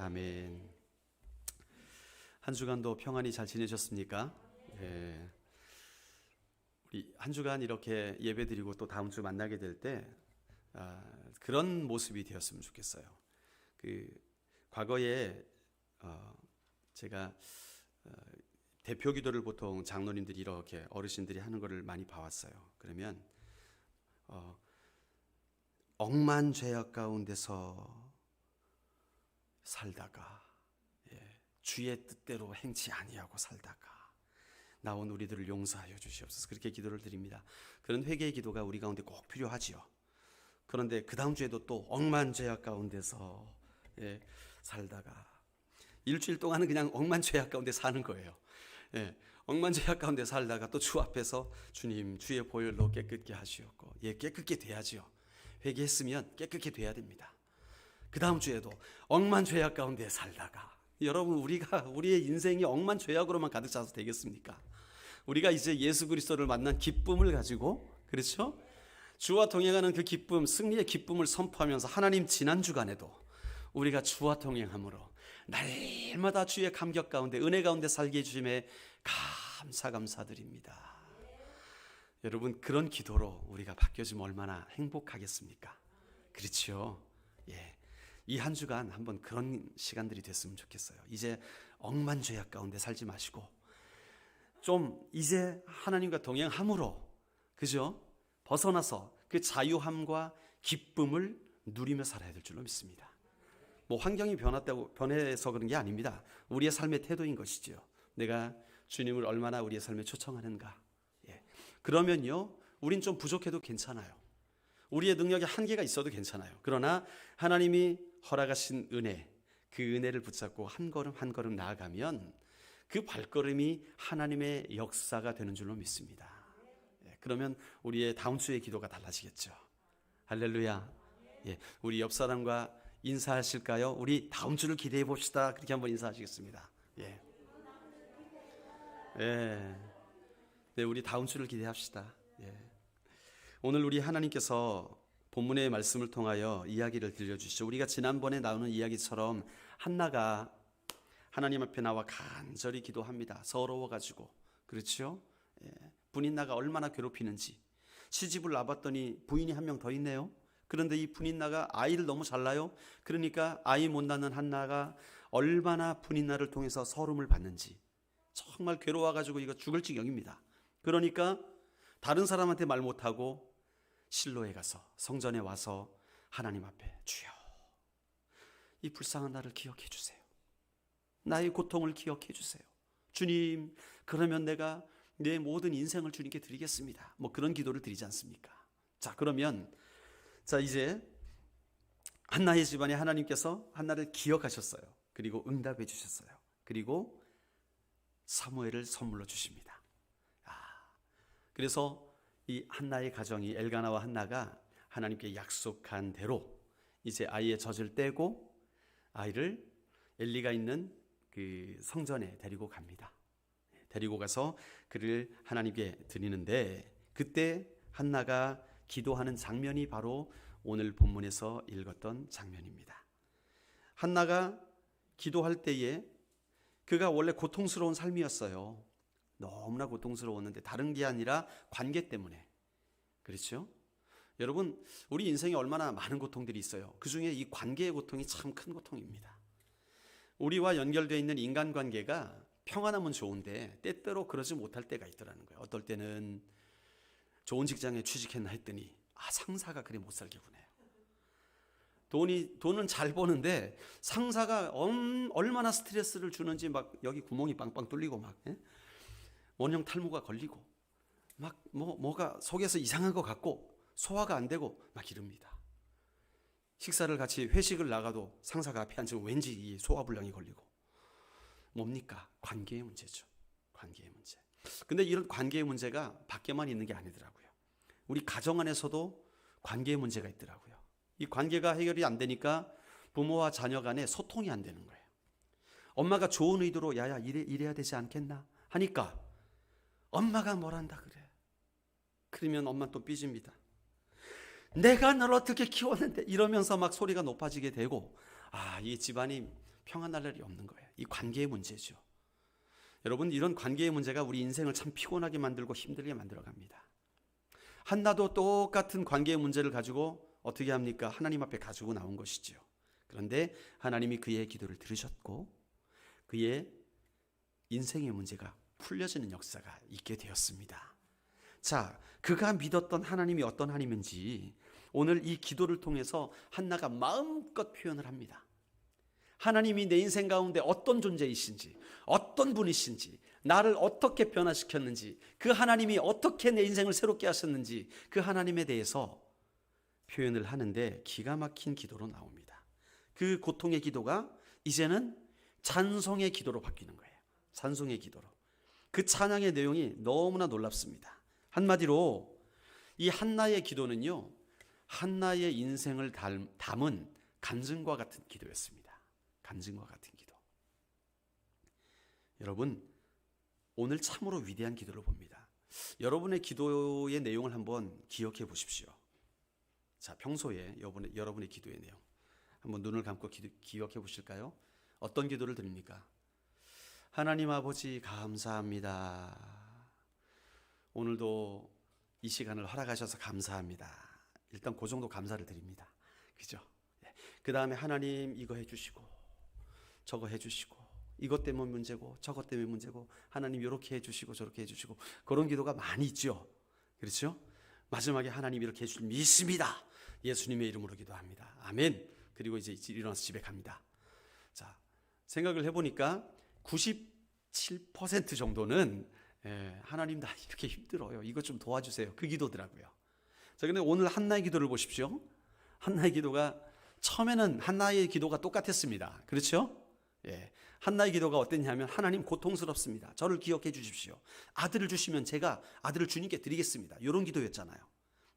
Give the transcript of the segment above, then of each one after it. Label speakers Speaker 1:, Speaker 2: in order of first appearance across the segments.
Speaker 1: 아멘. 한 주간도 평안히 잘 지내셨습니까? 예. 우리 한 주간 이렇게 예배드리고 또 다음 주 만나게 될 때 그런 모습이 되었으면 좋겠어요. 과거에 제가 대표 기도를 보통 장로님들이 이렇게 어르신들이 하는 것을 많이 봐왔어요. 그러면 억만죄악 가운데서 살다가 주의 뜻대로 행치 아니하고 살다가 나온 우리들을 용서하여 주시옵소서, 그렇게 기도를 드립니다. 그런 회개의 기도가 우리 가운데 꼭 필요하지요. 그런데 그 다음 주에도 또 억만죄악 가운데서 살다가 일주일 동안은 그냥 억만죄악 가운데 사는 거예요. 억만죄악 가운데 살다가 또 주 앞에서 주님, 주의 보혈로 깨끗게 하시옵고, 깨끗게 돼야지요. 회개했으면 깨끗게 돼야 됩니다. 그 다음 주에도 억만죄악 가운데 살다가, 여러분, 우리의 인생이 억만죄악으로만 가득 차서 되겠습니까? 우리가 이제 예수 그리스도를 만난 기쁨을 가지고, 그렇죠? 주와 동행하는 그 기쁨, 승리의 기쁨을 선포하면서 하나님, 지난 주간에도 우리가 주와 동행함으로 날마다 주의 감격 가운데, 은혜 가운데 살게 해주심에 감사드립니다. 여러분, 그런 기도로 우리가 바뀌어지면 얼마나 행복하겠습니까? 그렇죠? 이 한 주간 한번 그런 시간들이 됐으면 좋겠어요. 이제 억만죄악 가운데 살지 마시고 좀 이제 하나님과 동행함으로, 그죠? 벗어나서 그 자유함과 기쁨을 누리며 살아야 될 줄로 믿습니다. 뭐 환경이 변해서 그런 게 아닙니다. 우리의 삶의 태도인 것이죠. 내가 주님을 얼마나 우리의 삶에 초청하는가. 그러면요, 우린 좀 부족해도 괜찮아요. 우리의 능력에 한계가 있어도 괜찮아요. 그러나 하나님이 허락하신 은혜, 그 은혜를 붙잡고 한 걸음 한 걸음 나아가면 그 발걸음이 하나님의 역사가 되는 줄로 믿습니다. 그러면 우리의 다음 주의 기도가 달라지겠죠. 할렐루야. 우리 옆 사람과 인사하실까요? 우리 다음 주를 기대해 봅시다. 그렇게 한번 인사하시겠습니다. 우리 다음 주를 기대합시다. 오늘 우리 하나님께서 본문의 말씀을 통하여 이야기를 들려주시죠. 우리가 지난번에 나오는 이야기처럼 한나가 하나님 앞에 나와 간절히 기도합니다. 서러워가지고. 그렇죠? 분인나가 얼마나 괴롭히는지. 시집을 놔봤더니 부인이 한 명 더 있네요. 그런데 이 분인나가 아이를 너무 잘 낳아요. 그러니까 아이 못 낳는 한나가 얼마나 분인나를 통해서 서름을 받는지. 정말 괴로워가지고 이거 죽을 지경입니다. 그러니까 다른 사람한테 말 못하고 실로에 가서, 성전에 와서 하나님 앞에, 주여, 이 불쌍한 나를 기억해 주세요. 나의 고통을 기억해 주세요. 주님, 그러면 내가 내 모든 인생을 주님께 드리겠습니다. 뭐 그런 기도를 드리지 않습니까? 자, 그러면 이제 한나의 집안에 하나님께서 한나를 기억하셨어요. 그리고 응답해 주셨어요. 그리고 사무엘을 선물로 주십니다. 그래서 이 한나의 가정이, 엘가나와 한나가 하나님께 약속한 대로 이제 아이의 젖을 떼고 아이를 엘리가 있는 그 성전에 데리고 갑니다. 데리고 가서 그를 하나님께 드리는데, 그때 한나가 기도하는 장면이 바로 오늘 본문에서 읽었던 장면입니다. 한나가 기도할 때에 그가 원래 고통스러운 삶이었어요. 너무나 고통스러웠는데 다른 게 아니라 관계 때문에. 그렇죠? 여러분, 우리 인생에 얼마나 많은 고통들이 있어요. 그 중에 이 관계의 고통이 참 큰 고통입니다. 우리와 연결되어 있는 인간관계가 평안하면 좋은데 때때로 그러지 못할 때가 있더라는 거예요. 어떨 때는 좋은 직장에 취직했나 했더니 상사가 그래 못 살게 구네요. 돈은 잘 버는데 상사가 얼마나 스트레스를 주는지 막 여기 구멍이 빵빵 뚫리고 막 원형 탈모가 걸리고 막 뭐가 속에서 이상한 것 같고 소화가 안 되고 막 이럽니다. 식사를 같이 회식을 나가도 상사가 앞에 앉으면 왠지 이 소화불량이 걸리고. 뭡니까? 관계의 문제죠. 관계의 문제. 근데 이런 관계의 문제가 밖에만 있는 게 아니더라고요. 우리 가정 안에서도 관계의 문제가 있더라고요. 이 관계가 해결이 안 되니까 부모와 자녀 간에 소통이 안 되는 거예요. 엄마가 좋은 의도로 야야 이래야 되지 않겠나 하니까 엄마가 뭘 한다 그래. 그러면 엄마 또 삐집니다. 내가 널 어떻게 키웠는데, 이러면서 막 소리가 높아지게 되고, 이 집안이 평안할 날이 없는 거예요. 이 관계의 문제죠. 여러분, 이런 관계의 문제가 우리 인생을 참 피곤하게 만들고 힘들게 만들어갑니다. 한나도 똑같은 관계의 문제를 가지고 어떻게 합니까? 하나님 앞에 가지고 나온 것이지요. 그런데 하나님이 그의 기도를 들으셨고 그의 인생의 문제가 풀려지는 역사가 있게 되었습니다. 자, 그가 믿었던 하나님이 어떤 하나님인지 오늘 이 기도를 통해서 한나가 마음껏 표현을 합니다. 하나님이 내 인생 가운데 어떤 존재이신지, 어떤 분이신지, 나를 어떻게 변화시켰는지, 그 하나님이 어떻게 내 인생을 새롭게 하셨는지 그 하나님에 대해서 표현을 하는데 기가 막힌 기도로 나옵니다. 그 고통의 기도가 이제는 찬송의 기도로 바뀌는 거예요. 찬송의 기도로. 그 찬양의 내용이 너무나 놀랍습니다. 한마디로 이 한나의 기도는요, 한나의 인생을 담은 간증과 같은 기도였습니다. 간증과 같은 기도. 여러분, 오늘 참으로 위대한 기도를 봅니다. 여러분의 기도의 내용을 한번 기억해 보십시오. 자, 평소에 여러분의 기도의 내용 한번 눈을 감고 기억해 보실까요? 어떤 기도를 드립니까? 하나님 아버지 감사합니다. 오늘도 이 시간을 허락하셔서 감사합니다. 일단 그 정도 감사를 드립니다. 그죠? 그 다음에 하나님 이거 해주시고 저거 해주시고 이것 때문에 문제고 저것 때문에 문제고 하나님 이렇게 해주시고 저렇게 해주시고 그런 기도가 많이 있죠. 그렇죠? 마지막에 하나님 이렇게 해주실 믿습니다. 예수님의 이름으로 기도합니다. 아멘. 그리고 이제 일어나서 집에 갑니다. 자, 생각을 해보니까 97% 정도는 하나님 나 이렇게 힘들어요. 이것 좀 도와주세요. 그 기도더라고요. 자, 근데 오늘 한나의 기도를 보십시오. 한나의 기도가 처음에는 한나의 기도가 똑같았습니다. 그렇죠? 예. 한나의 기도가 어땠냐면 하나님 고통스럽습니다. 저를 기억해 주십시오. 아들을 주시면 제가 아들을 주님께 드리겠습니다. 이런 기도였잖아요.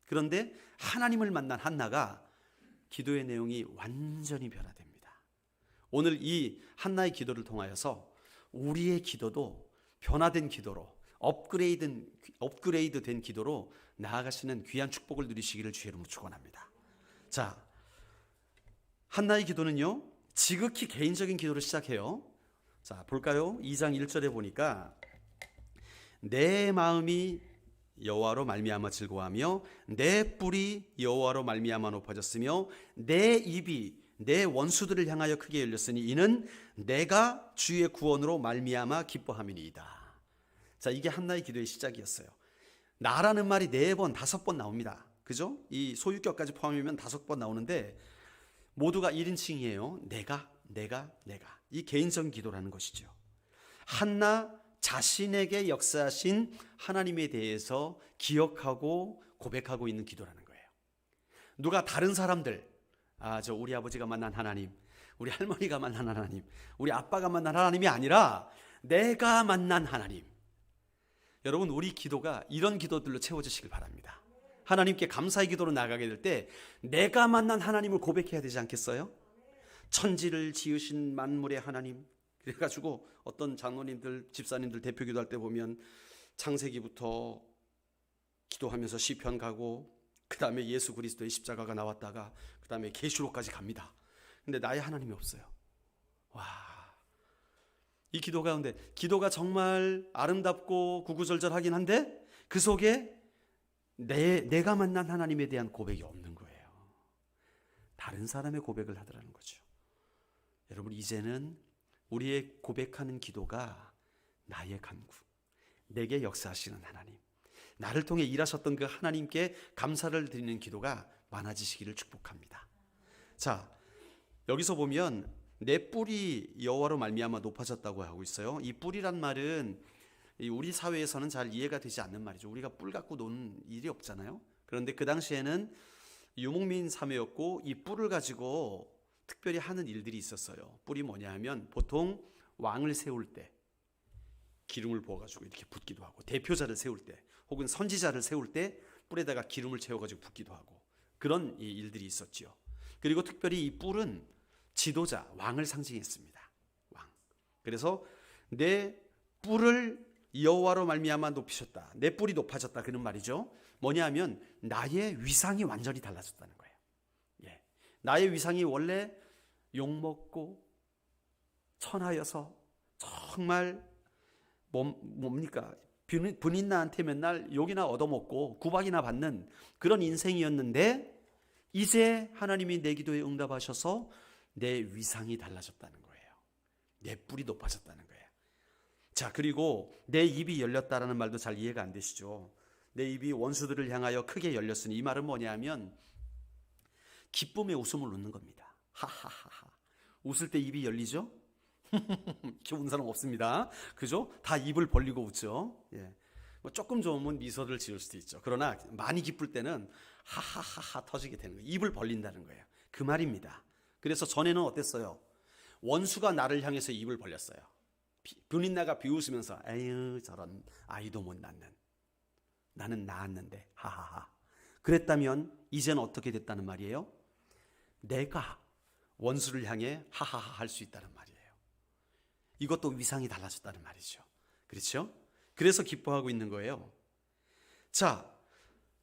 Speaker 1: 그런데 하나님을 만난 한나가 기도의 내용이 완전히 변화됩니다. 오늘 이 한나의 기도를 통하여서 우리의 기도도 변화된 기도로 업그레이드 된 기도로 나아가시는 귀한 축복을 누리시기를 주의 이름으로 축원합니다. 자, 한나의 기도는요 지극히 개인적인 기도를 시작해요. 자, 볼까요? 2장 1절에 보니까 내 마음이 여호와로 말미암아 즐거워하며 내 뿔이 여호와로 말미암아 높아졌으며 내 입이 내 원수들을 향하여 크게 열렸으니 이는 내가 주의 구원으로 말미암아 기뻐함이니이다. 자, 이게 한나의 기도의 시작이었어요. 나라는 말이 4번, 5번 나옵니다. 그죠? 이 소유격까지 포함하면 5번 나오는데 모두가 1인칭이에요. 내가. 이 개인적인 기도라는 것이죠. 한나 자신에게 역사하신 하나님에 대해서 기억하고 고백하고 있는 기도라는 거예요. 누가 다른 사람들, 저 우리 아버지가 만난 하나님, 우리 할머니가 만난 하나님, 우리 아빠가 만난 하나님이 아니라 내가 만난 하나님. 여러분, 우리 기도가 이런 기도들로 채워지시길 바랍니다. 하나님께 감사의 기도로 나가게 될 때 내가 만난 하나님을 고백해야 되지 않겠어요? 천지를 지으신 만물의 하나님. 그래가지고 어떤 장로님들, 집사님들 대표 기도할 때 보면 창세기부터 기도하면서 시편 가고 그 다음에 예수 그리스도의 십자가가 나왔다가 그 다음에 계시록까지 갑니다. 근데 나의 하나님이 없어요. 와, 이 기도 가운데 기도가 정말 아름답고 구구절절하긴 한데 그 속에 내가 만난 하나님에 대한 고백이 없는 거예요. 다른 사람의 고백을 하더라는 거죠. 여러분, 이제는 우리의 고백하는 기도가 나의 간구, 내게 역사하시는 하나님, 나를 통해 일하셨던 그 하나님께 감사를 드리는 기도가 많아지시기를 축복합니다. 자, 여기서 보면 내 뿔이 여호와로 말미암아 높아졌다고 하고 있어요. 이 뿔이란 말은 우리 사회에서는 잘 이해가 되지 않는 말이죠. 우리가 뿔 갖고 노는 일이 없잖아요. 그런데 그 당시에는 유목민 사회였고 이 뿔을 가지고 특별히 하는 일들이 있었어요. 뿔이 뭐냐 하면 보통 왕을 세울 때 기름을 부어가지고 이렇게 붓기도 하고, 대표자를 세울 때 혹은 선지자를 세울 때 뿔에다가 기름을 채워가지고 붓기도 하고, 그런 일들이 있었지요. 그리고 특별히 이 뿔은 지도자, 왕을 상징했습니다. 왕. 그래서 내 뿔을 여호와로 말미암아 높이셨다, 내 뿔이 높아졌다, 그런 말이죠. 뭐냐 하면 나의 위상이 완전히 달라졌다는 거예요. 나의 위상이 원래 욕먹고 천하여서 정말 뭡니까? 분인나한테 맨날 욕이나 얻어먹고 구박이나 받는 그런 인생이었는데 이제 하나님이 내 기도에 응답하셔서 내 위상이 달라졌다는 거예요. 내 뿔이 높아졌다는 거예요. 자, 그리고 내 입이 열렸다라는 말도 잘 이해가 안 되시죠? 내 입이 원수들을 향하여 크게 열렸으니 이 말은 뭐냐면 기쁨의 웃음을 웃는 겁니다. 하하하하. 웃을 때 입이 열리죠? 좋은 사람 없습니다. 그죠? 다 입을 벌리고 웃죠. 예. 뭐 조금 좋으면 미소를 지을 수도 있죠. 그러나 많이 기쁠 때는 하하하하 터지게 되는 거예요. 입을 벌린다는 거예요. 그 말입니다. 그래서 전에는 어땠어요? 원수가 나를 향해서 입을 벌렸어요. 분인나가 비웃으면서 에휴 저런 아이도 못 낳는, 나는 낳았는데 하하하. 그랬다면 이제는 어떻게 됐다는 말이에요? 내가 원수를 향해 하하하 할 수 있다는 말이에요. 이것도 위상이 달라졌다는 말이죠. 그렇죠? 그래서 기뻐하고 있는 거예요. 자,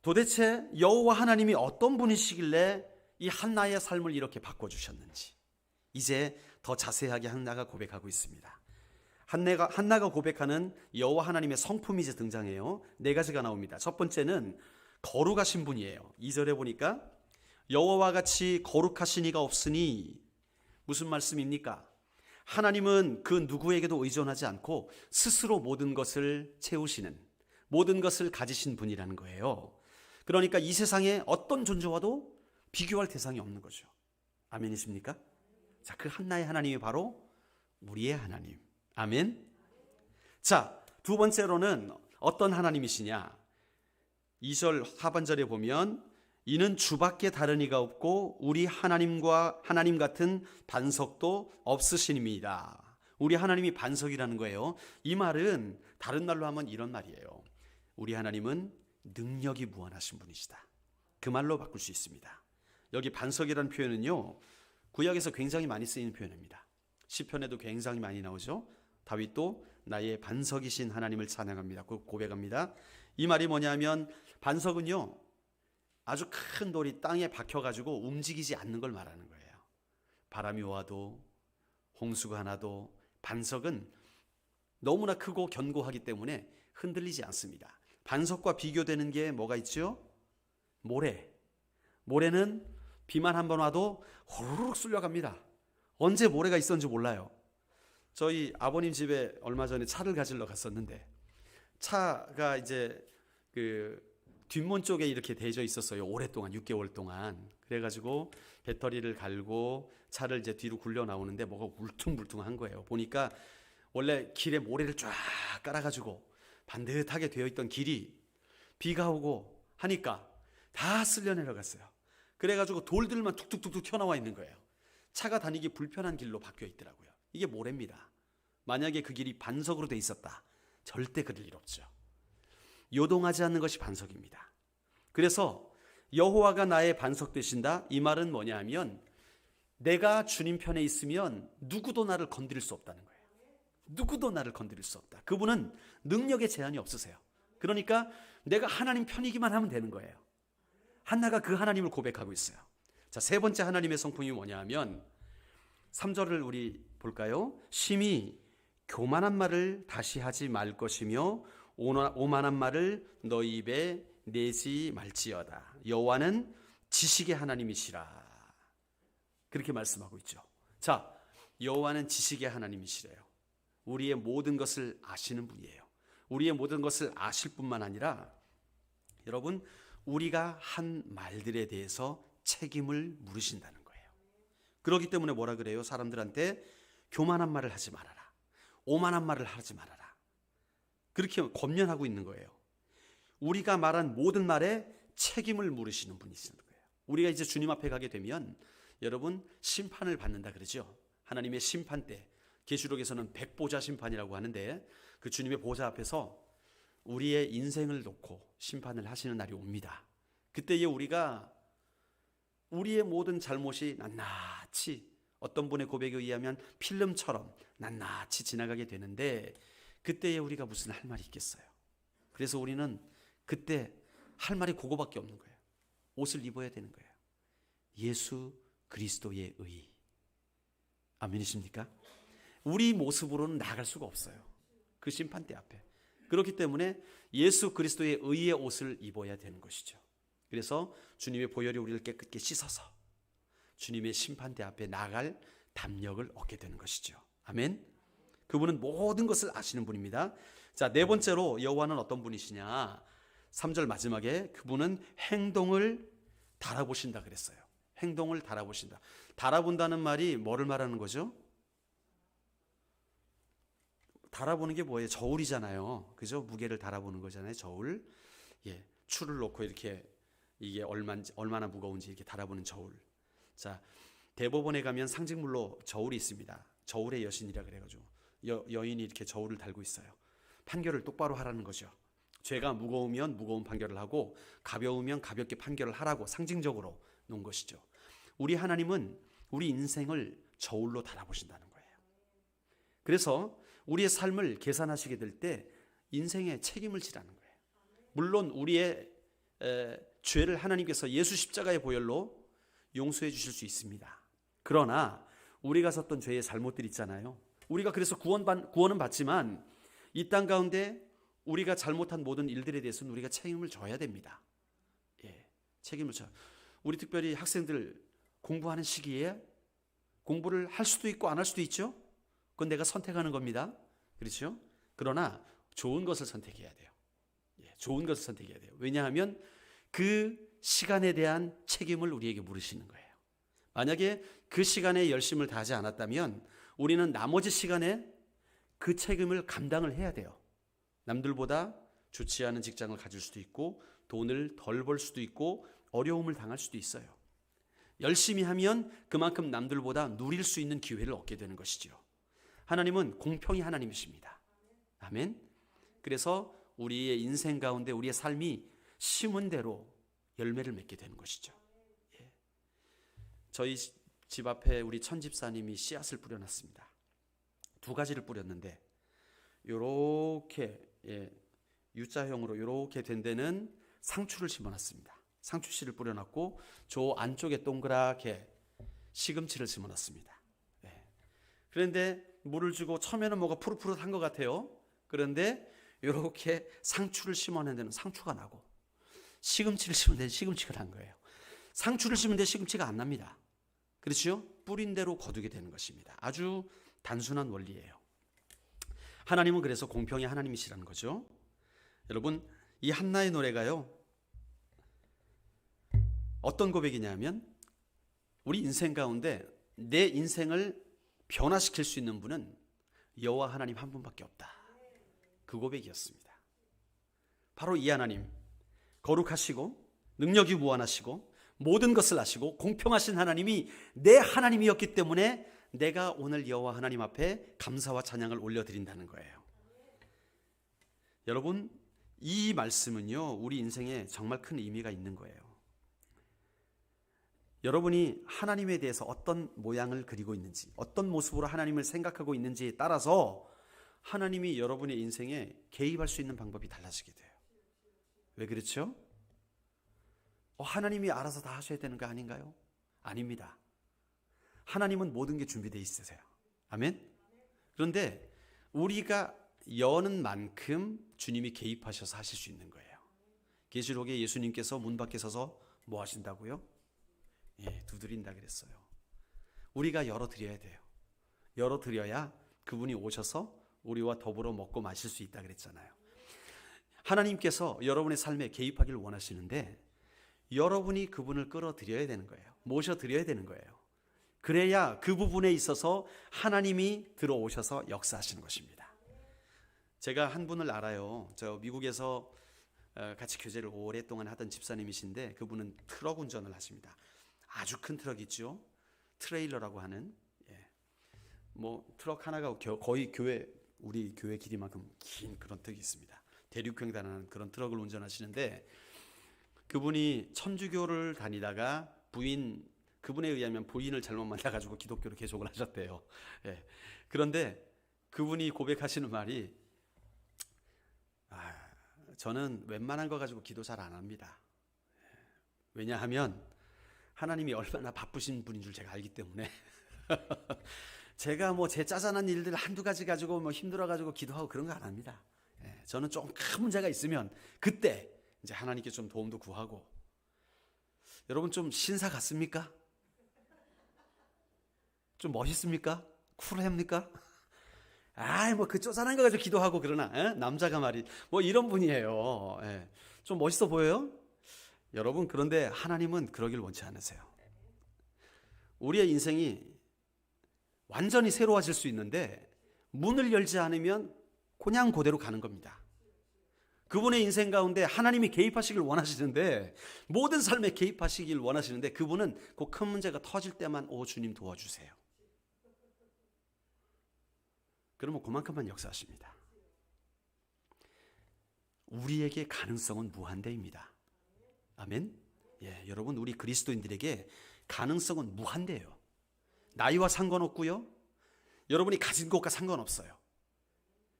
Speaker 1: 도대체 여호와 하나님이 어떤 분이시길래 이 한나의 삶을 이렇게 바꿔주셨는지 이제 더 자세하게 한나가 고백하고 있습니다. 한나가 고백하는 여호와 하나님의 성품이 이제 등장해요. 4가지가 나옵니다. 첫 번째는 거룩하신 분이에요. 2절에 보니까 여호와와 같이 거룩하신 이가 없으니, 무슨 말씀입니까? 하나님은 그 누구에게도 의존하지 않고 스스로 모든 것을 채우시는, 모든 것을 가지신 분이라는 거예요. 그러니까 이 세상에 어떤 존재와도 비교할 대상이 없는 거죠. 아멘이십니까? 자, 그 한나의 하나님이 바로 우리의 하나님. 아멘. 자, 두 번째로는 어떤 하나님이시냐? 2절 하반절에 보면 이는 주밖에 다른 이가 없고 우리 하나님 같은 반석도 없으시니이다. 우리 하나님이 반석이라는 거예요. 이 말은 다른 말로 하면 이런 말이에요. 우리 하나님은 능력이 무한하신 분이시다. 그 말로 바꿀 수 있습니다. 여기 반석이라는 표현은요, 구약에서 굉장히 많이 쓰이는 표현입니다. 시편에도 굉장히 많이 나오죠. 다윗도 나의 반석이신 하나님을 찬양합니다. 고백합니다. 이 말이 뭐냐면 반석은요, 아주 큰 돌이 땅에 박혀가지고 움직이지 않는 걸 말하는 거예요. 바람이 와도 홍수가 나도 반석은 너무나 크고 견고하기 때문에 흔들리지 않습니다. 반석과 비교되는 게 뭐가 있죠? 모래. 모래는 비만 한번 와도 호로록 쓸려갑니다. 언제 모래가 있었는지 몰라요. 저희 아버님 집에 얼마 전에 차를 가지러 갔었는데 차가 이제 그 뒷문 쪽에 이렇게 대져 있었어요. 오랫동안 6개월 동안. 그래가지고 배터리를 갈고 차를 이제 뒤로 굴려 나오는데 뭐가 울퉁불퉁한 거예요. 보니까 원래 길에 모래를 쫙 깔아가지고 반듯하게 되어 있던 길이 비가 오고 하니까 다 쓸려 내려갔어요. 그래가지고 돌들만 툭툭툭툭 튀어나와 있는 거예요. 차가 다니기 불편한 길로 바뀌어 있더라고요. 이게 모래입니다. 만약에 그 길이 반석으로 돼 있었다, 절대 그럴 일 없죠. 요동하지 않는 것이 반석입니다. 그래서 여호와가 나의 반석 되신다, 이 말은 뭐냐 하면 내가 주님 편에 있으면 누구도 나를 건드릴 수 없다는 거예요. 누구도 나를 건드릴 수 없다. 그분은 능력에 제한이 없으세요. 그러니까 내가 하나님 편이기만 하면 되는 거예요. 한나가 그 하나님을 고백하고 있어요. 자, 세 번째 하나님의 성품이 뭐냐 하면 3절을 우리 볼까요? 심히 교만한 말을 다시 하지 말 것이며 오만한 말을 너희 입에 내지 말지어다. 여호와는 지식의 하나님이시라. 그렇게 말씀하고 있죠. 자, 여호와는 지식의 하나님이시래요. 우리의 모든 것을 아시는 분이에요. 우리의 모든 것을 아실 뿐만 아니라 여러분, 우리가 한 말들에 대해서 책임을 물으신다는 거예요. 그렇기 때문에 뭐라 그래요? 사람들한테 교만한 말을 하지 말아라, 오만한 말을 하지 말아라, 그렇게 권면하고 있는 거예요. 우리가 말한 모든 말에 책임을 물으시는 분이시는 거예요. 우리가 이제 주님 앞에 가게 되면 여러분 심판을 받는다 그러죠. 하나님의 심판 때 계시록에서는 백보자 심판이라고 하는데 그 주님의 보좌 앞에서 우리의 인생을 놓고 심판을 하시는 날이 옵니다. 그때에 우리가 우리의 모든 잘못이 낱낱이 어떤 분의 고백에 의하면 필름처럼 낱낱이 지나가게 되는데 그때에 우리가 무슨 할 말이 있겠어요. 그래서 우리는 그때 할 말이 그거밖에 없는 거예요. 옷을 입어야 되는 거예요. 예수 그리스도의 의. 아멘이십니까? 우리 모습으로는 나아갈 수가 없어요. 그 심판대 앞에. 그렇기 때문에 예수 그리스도의 의의 옷을 입어야 되는 것이죠. 그래서 주님의 보혈이 우리를 깨끗게 씻어서 주님의 심판대 앞에 나아갈 담력을 얻게 되는 것이죠. 아멘. 그분은 모든 것을 아시는 분입니다. 자, 네 번째로 여호와는 어떤 분이시냐? 3절 마지막에 그분은 행동을 달아보신다 그랬어요. 행동을 달아보신다. 달아본다는 말이 뭐를 말하는 거죠? 달아보는 게 뭐예요? 저울이잖아요. 그죠? 무게를 달아보는 거잖아요. 저울. 예, 추를 놓고 이렇게 이게 얼마나 무거운지 이렇게 달아보는 저울. 자, 대법원에 가면 상징물로 저울이 있습니다. 저울의 여신이라 그래가지고 여인이 이렇게 저울을 달고 있어요. 판결을 똑바로 하라는 거죠. 죄가 무거우면 무거운 판결을 하고 가벼우면 가볍게 판결을 하라고 상징적으로 놓은 것이죠. 우리 하나님은 우리 인생을 저울로 달아보신다는 거예요. 그래서 우리의 삶을 계산하시게 될 때 인생의 책임을 지라는 거예요. 물론 우리의 죄를 하나님께서 예수 십자가의 보혈로 용서해 주실 수 있습니다. 그러나 우리가 섰던 죄의 잘못들 있잖아요. 우리가 그래서 구원은 받지만 이 땅 가운데 우리가 잘못한 모든 일들에 대해서는 우리가 책임을 져야 됩니다. 예, 책임을 져. 우리 특별히 학생들 공부하는 시기에 공부를 할 수도 있고 안 할 수도 있죠. 그건 내가 선택하는 겁니다. 그렇죠? 그러나 좋은 것을 선택해야 돼요. 예, 좋은 것을 선택해야 돼요. 왜냐하면 그 시간에 대한 책임을 우리에게 물으시는 거예요. 만약에 그 시간에 열심을 다하지 않았다면 우리는 나머지 시간에 그 책임을 감당을 해야 돼요. 남들보다 좋지 않은 직장을 가질 수도 있고 돈을 덜 벌 수도 있고 어려움을 당할 수도 있어요. 열심히 하면 그만큼 남들보다 누릴 수 있는 기회를 얻게 되는 것이죠. 하나님은 공평히 하나님이십니다. 아멘. 그래서 우리의 인생 가운데 우리의 삶이 심은 대로 열매를 맺게 되는 것이죠. 예. 저희 집 앞에 우리 천집사님이 씨앗을 뿌려놨습니다. 2가지를 뿌렸는데 요렇게 U자형으로 요렇게 된 데는 상추를 심어놨습니다. 상추씨를 뿌려놨고 저 안쪽에 동그랗게 시금치를 심어놨습니다. 그런데 물을 주고 처음에는 뭐가 푸릇푸릇한 것 같아요. 그런데 이렇게 상추를 심어낸 데는 상추가 나고 시금치를 심은 데는 시금치가 난 거예요. 상추를 심은 데 시금치가 안 납니다. 그렇죠? 뿌린 대로 거두게 되는 것입니다. 아주 단순한 원리예요. 하나님은 그래서 공평히 하나님이시라는 거죠. 여러분, 이 한나의 노래가요, 어떤 고백이냐면 우리 인생 가운데 내 인생을 변화시킬 수 있는 분은 여호와 하나님 한 분밖에 없다. 그 고백이었습니다. 바로 이 하나님, 거룩하시고 능력이 무한하시고 모든 것을 아시고 공평하신 하나님이 내 하나님이었기 때문에 내가 오늘 여호와 하나님 앞에 감사와 찬양을 올려드린다는 거예요. 여러분, 이 말씀은요, 우리 인생에 정말 큰 의미가 있는 거예요. 여러분이 하나님에 대해서 어떤 모양을 그리고 있는지, 어떤 모습으로 하나님을 생각하고 있는지에 따라서 하나님이 여러분의 인생에 개입할 수 있는 방법이 달라지게 돼요. 왜 그렇죠? 하나님이 알아서 다 하셔야 되는 거 아닌가요? 아닙니다. 하나님은 모든 게 준비되어 있으세요. 아멘? 그런데 우리가 여는 만큼 주님이 개입하셔서 하실 수 있는 거예요. 계시록에 예수님께서 문 밖에 서서 뭐 하신다고요? 두드린다 그랬어요. 우리가 열어드려야 돼요. 열어드려야 그분이 오셔서 우리와 더불어 먹고 마실 수 있다 그랬잖아요. 하나님께서 여러분의 삶에 개입하기를 원하시는데 여러분이 그분을 끌어들여야 되는 거예요. 모셔드려야 되는 거예요. 그래야 그 부분에 있어서 하나님이 들어오셔서 역사하시는 것입니다. 제가 한 분을 알아요. 저 미국에서 같이 교제를 오랫동안 하던 집사님이신데 그분은 트럭 운전을 하십니다. 아주 큰 트럭 있죠. 트레일러라고 하는, 뭐 트럭 하나가 거의 우리 교회 길이만큼 긴 그런 트럭이 있습니다. 대륙횡단하는 그런 트럭을 운전하시는데 그분이 천주교를 다니다가 그분에 의하면 부인을 잘못 만나가지고 기독교로 개종을 하셨대요. 그런데 그분이 고백하시는 말이 저는 웬만한 거 가지고 기도 잘 안 합니다. 왜냐하면 하나님이 얼마나 바쁘신 분인 줄 제가 알기 때문에 제가 뭐 제 짜잔한 일들 한두 가지 가지고 뭐 힘들어가지고 기도하고 그런 거 안 합니다. 저는 좀 큰 문제가 있으면 그때 이제 하나님께 좀 도움도 구하고. 여러분 좀 신사 같습니까? 좀 멋있습니까? 쿨합니까? 뭐 그 쪼잔한 거 가지고 기도하고 그러나 남자가 말이 뭐 이런 분이에요. 좀 멋있어 보여요? 여러분 그런데 하나님은 그러길 원치 않으세요. 우리의 인생이 완전히 새로워질 수 있는데 문을 열지 않으면 그냥 그대로 가는 겁니다. 그분의 인생 가운데 하나님이 개입하시길 원하시는데, 모든 삶에 개입하시길 원하시는데, 그분은 그 큰 문제가 터질 때만 오 주님 도와주세요. 그러면 그만큼만 역사하십니다. 우리에게 가능성은 무한대입니다. 아멘. 여러분 우리 그리스도인들에게 가능성은 무한대예요. 나이와 상관없고요. 여러분이 가진 것과 상관없어요.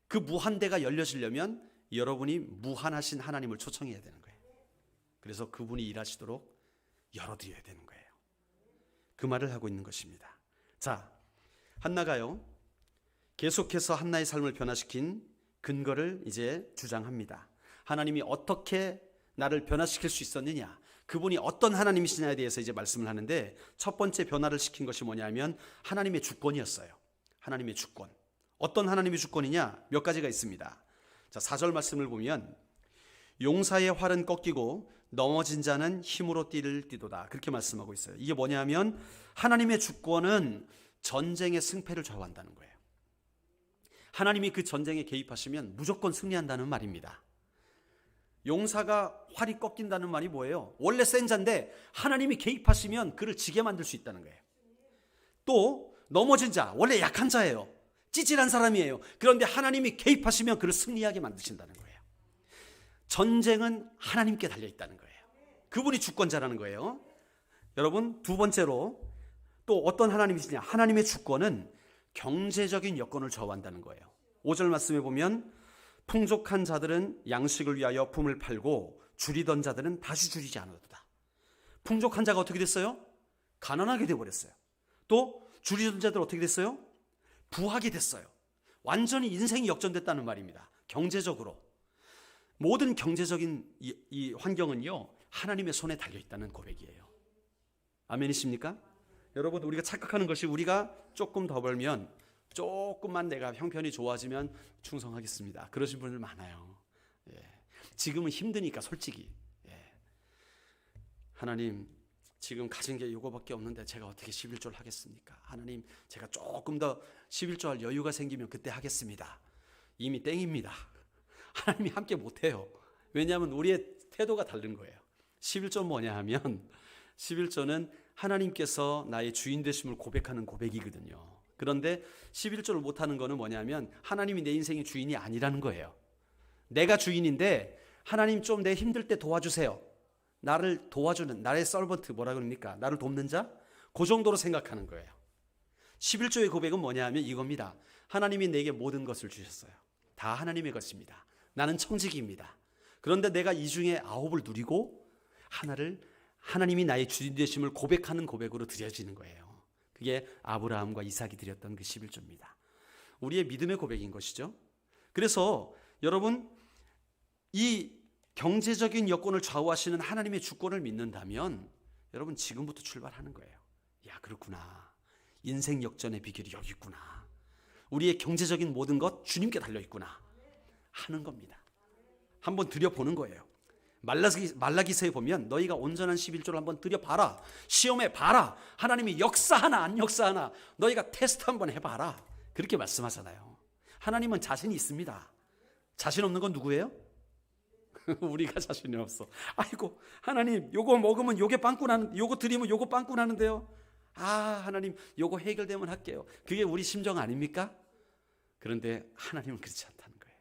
Speaker 1: 그 무한대가 열려지려면 여러분이 무한하신 하나님을 초청해야 되는 거예요. 그래서 그분이 일하시도록 열어드려야 되는 거예요. 그 말을 하고 있는 것입니다. 자, 한나가요, 계속해서 한나의 삶을 변화시킨 근거를 이제 주장합니다. 하나님이 어떻게 나를 변화시킬 수 있었느냐, 그분이 어떤 하나님이시냐에 대해서 이제 말씀을 하는데, 첫 번째 변화를 시킨 것이 뭐냐면 하나님의 주권이었어요. 하나님의 주권. 어떤 하나님의 주권이냐? 몇 가지가 있습니다. 자, 4절 말씀을 보면 용사의 활은 꺾이고 넘어진 자는 힘으로 띠를 띠도다, 그렇게 말씀하고 있어요. 이게 뭐냐면 하나님의 주권은 전쟁의 승패를 좌우한다는 거예요. 하나님이 그 전쟁에 개입하시면 무조건 승리한다는 말입니다. 용사가 활이 꺾인다는 말이 뭐예요? 원래 센 자인데 하나님이 개입하시면 그를 지게 만들 수 있다는 거예요. 또 넘어진 자, 원래 약한 자예요. 찌질한 사람이에요. 그런데 하나님이 개입하시면 그를 승리하게 만드신다는 거예요. 전쟁은 하나님께 달려있다는 거예요. 그분이 주권자라는 거예요. 여러분, 두 번째로 또 어떤 하나님이시냐? 하나님의 주권은 경제적인 여건을 좌우한다는 거예요. 5절 말씀에 보면 풍족한 자들은 양식을 위하여 품을 팔고 줄이던 자들은 다시 줄이지 않았다. 풍족한 자가 어떻게 됐어요? 가난하게 되어버렸어요. 또 줄이던 자들 어떻게 됐어요? 부하게 됐어요. 완전히 인생이 역전됐다는 말입니다. 경제적으로. 모든 경제적인 이 환경은요, 하나님의 손에 달려있다는 고백이에요. 아멘이십니까? 여러분, 우리가 착각하는 것이 우리가 조금 더 벌면, 조금만 내가 형편이 좋아지면 충성하겠습니다, 그러신 분들 많아요. 지금은 힘드니까 솔직히. 하나님, 지금 가진 게 이거밖에 없는데 제가 어떻게 11조를 하겠습니까? 하나님, 제가 조금 더 11조 할 여유가 생기면 그때 하겠습니다. 이미 땡입니다. 하나님이 함께 못해요. 왜냐하면 우리의 태도가 다른 거예요. 11조는 뭐냐 하면 11조는 하나님께서 나의 주인 되심을 고백하는 고백이거든요. 그런데 11조를 못하는 거는 뭐냐면 하나님이 내 인생의 주인이 아니라는 거예요. 내가 주인인데 하나님 좀 내 힘들 때 도와주세요. 나를 도와주는, 나의 서번트, 뭐라 그럽니까? 나를 돕는 자? 그 정도로 생각하는 거예요. 11조의 고백은 뭐냐 하면 이겁니다. 하나님이 내게 모든 것을 주셨어요. 다 하나님의 것입니다. 나는 청지기입니다. 그런데 내가 이 중에 9을 누리고 하나를 하나님이 나의 주인 되심을 고백하는 고백으로 드려지는 거예요. 그게 아브라함과 이삭이 드렸던 그 11조입니다. 우리의 믿음의 고백인 것이죠. 그래서 여러분, 이 경제적인 여건을 좌우하시는 하나님의 주권을 믿는다면 여러분 지금부터 출발하는 거예요. 야, 그렇구나. 인생 역전의 비결이 여기 있구나. 우리의 경제적인 모든 것 주님께 달려있구나 하는 겁니다. 한번 들여보는 거예요. 말라기서에 보면 너희가 온전한 11조를 한번 들여봐라. 시험해 봐라. 하나님이 역사하나 안 역사하나 너희가 테스트 한번 해봐라. 그렇게 말씀하잖아요. 하나님은 자신이 있습니다. 자신 없는 건 누구예요? 우리가 자신이 없어. 아이고, 하나님, 요거 먹으면 요게 빵꾸 나는, 요거 드리면 요거 빵꾸 나는데요. 하나님, 요거 해결되면 할게요. 그게 우리 심정 아닙니까? 그런데 하나님은 그렇지 않다는 거예요.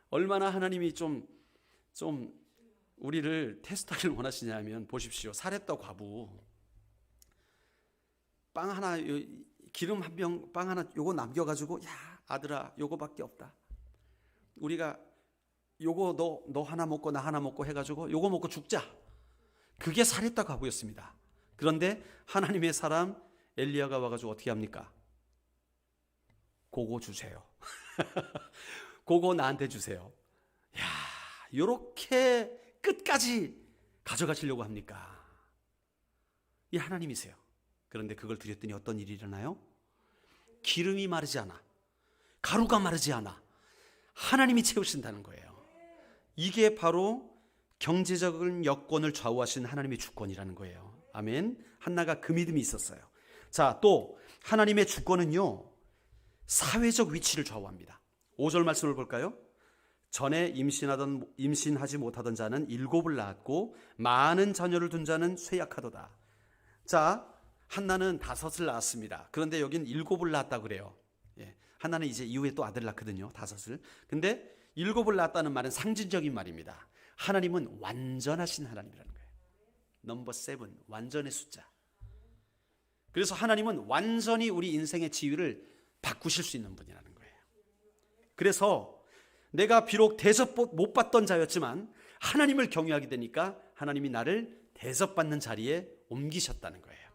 Speaker 1: 얼마나 하나님이 좀 우리를 테스트하길 원하시냐면 보십시오. 사렙다 과부 빵 하나, 기름 한 병, 빵 하나 요거 남겨가지고, 야, 아들아, 요거밖에 없다. 우리가 요거 너 하나 먹고 나 하나 먹고 해가지고 요거 먹고 죽자. 그게 사렙다 과부였습니다. 그런데 하나님의 사람 엘리야가 와가지고 어떻게 합니까? 그거 주세요. 그거 나한테 주세요. 야, 요렇게 끝까지 가져가시려고 합니까? 이 하나님이세요. 그런데 그걸 드렸더니 어떤 일이 일어나요? 기름이 마르지 않아. 가루가 마르지 않아. 하나님이 채우신다는 거예요. 이게 바로 경제적인 여건을 좌우하신 하나님의 주권이라는 거예요. 아멘. 한나가 그 믿음이 있었어요. 자, 또 하나님의 주권은요, 사회적 위치를 좌우합니다. 5절 말씀을 볼까요? 전에 임신하지 못하던 자는 7을 낳았고 많은 자녀를 둔 자는 쇠약하도다. 자, 한나는 5을 낳았습니다. 그런데 여긴 7을 낳았다고 그래요. 예, 한나는 이제 이후에 또 아들 낳거든요. 5을. 근데 7을 낳았다는 말은 상징적인 말입니다. 하나님은 완전하신 하나님이라는 거예요. 넘버 7, 완전의 숫자. 그래서 하나님은 완전히 우리 인생의 지위를 바꾸실 수 있는 분이라는 거예요. 그래서 내가 비록 대접 못 받던 자였지만 하나님을 경외하게 되니까 하나님이 나를 대접받는 자리에 옮기셨다는 거예요.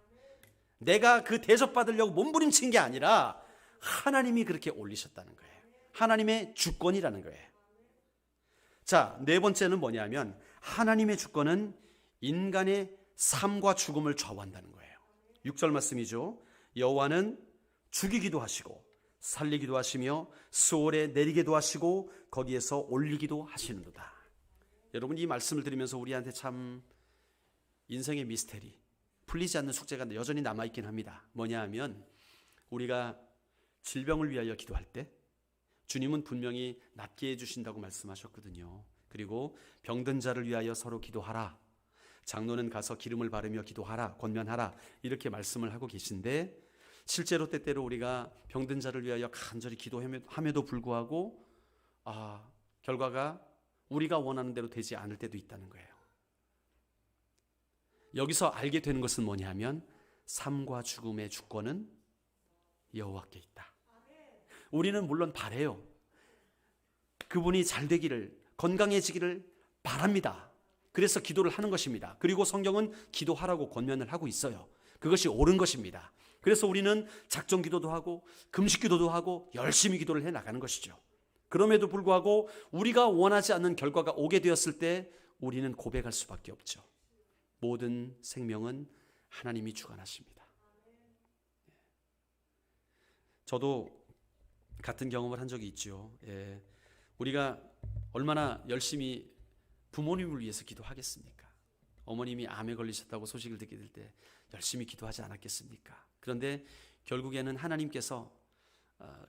Speaker 1: 내가 그 대접받으려고 몸부림친 게 아니라 하나님이 그렇게 올리셨다는 거예요. 하나님의 주권이라는 거예요. 자, 네 번째는 뭐냐면 하나님의 주권은 인간의 삶과 죽음을 좌우한다는 거예요. 6절 말씀이죠. 여호와는 죽이기도 하시고 살리기도 하시며 수월에 내리기도 하시고 거기에서 올리기도 하시는도다. 여러분, 이 말씀을 들으면서 우리한테 참 인생의 미스테리, 풀리지 않는 숙제가 여전히 남아있긴 합니다. 뭐냐 하면 우리가 질병을 위하여 기도할 때 주님은 분명히 낫게 해주신다고 말씀하셨거든요. 그리고 병든 자를 위하여 서로 기도하라, 장로는 가서 기름을 바르며 기도하라, 권면하라, 이렇게 말씀을 하고 계신데 실제로 때때로 우리가 병든 자를 위하여 간절히 기도함에도 불구하고 결과가 우리가 원하는 대로 되지 않을 때도 있다는 거예요. 여기서 알게 되는 것은 뭐냐면 삶과 죽음의 주권은 여호와께 있다. 우리는 물론 바래요. 그분이 잘 되기를, 건강해지기를 바랍니다. 그래서 기도를 하는 것입니다. 그리고 성경은 기도하라고 권면을 하고 있어요. 그것이 옳은 것입니다. 그래서 우리는 작정 기도도 하고 금식 기도도 하고 열심히 기도를 해 나가는 것이죠. 그럼에도 불구하고 우리가 원하지 않는 결과가 오게 되었을 때 우리는 고백할 수밖에 없죠. 모든 생명은 하나님이 주관하십니다. 저도 같은 경험을 한 적이 있죠. 우리가 얼마나 열심히 부모님을 위해서 기도하겠습니까? 어머님이 암에 걸리셨다고 소식을 듣게 될 때 열심히 기도하지 않았겠습니까? 그런데 결국에는 하나님께서